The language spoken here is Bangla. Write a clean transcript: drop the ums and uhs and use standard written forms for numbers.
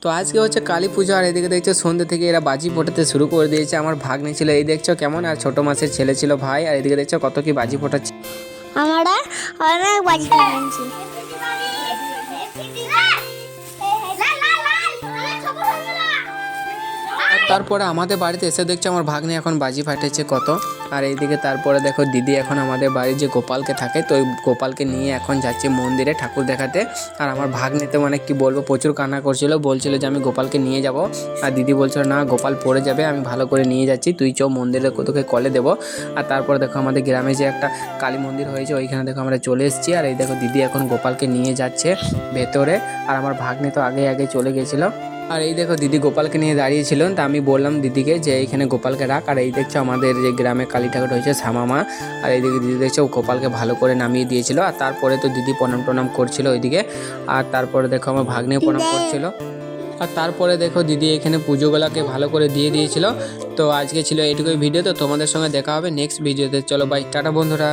তো আজকে হচ্ছে কালী পুজো, আর এদিকে দেখছো সন্ধ্যে থেকে এরা বাজি ফোটাতে শুরু করে দিয়েছে। আমার ভাগ্নে ছিল এই দেখছো কেমন, আর ছোট মাসের ছেলে ছিল ভাই, আর এদিকে দেখছো কত কি বাজি ফোটাচ্ছে। আমরা অনেক বাজি কিনেছি। আর তারপরে আমাদের বাড়িতে এসে দেখছো আমার ভাগ্নে এখন বাজি ফাটেছে কত। আর এইদিকে তারপরে দেখো দিদি এখন আমাদের বাড়ির যে গোপালকে থাকে, তো ওই গোপালকে নিয়ে এখন যাচ্ছে মন্দিরে ঠাকুর দেখাতে। আর আমার ভাগ্নে তো মানে কি বলবো, প্রচুর কান্না করছিল, বলছিল যে আমি গোপালকে নিয়ে যাব। আর দিদি বলছিল না গোপাল পড়ে যাবে, আমি ভালো করে নিয়ে যাচ্ছি, তুই চ মন্দিরে, তোকে কলে দেবো। আর তারপরে দেখো আমাদের গ্রামে যে একটা কালী মন্দির হয়েছে, ওইখানে দেখো আমরা চলে এসেছি। আর এই দেখো দিদি এখন গোপালকে নিয়ে যাচ্ছে ভেতরে, আর আমার ভাগ্নে তো আগে আগে চলে গেছিলো। আর এই দেখো দিদি গোপালকে নিয়ে দাঁড়িয়েছিল, তা আমি বললাম দিদিকে যে এইখানে গোপালকে রাখ। আর এই দেখছো আমাদের যে গ্রামে কালী ঠাকুর হয়েছে শ্যামা। আর এইদিকে দিদি দেখছো গোপালকে ভালো করে নামিয়ে দিয়েছিল। আর তারপরে তো দিদি প্রণাম করছিল ওইদিকে। আর তারপরে দেখো আমার ভাগ্নে প্রণাম করছিল। আর তারপরে দেখো দিদি এখানে পুজোগুলোকে ভালো করে দিয়ে দিয়েছিল। তো আজকে ছিল এইটুকুই ভিডিও, তো তোমাদের সঙ্গে দেখা হবে নেক্সট ভিডিওতে। চলো বাই, টাটা বন্ধুরা।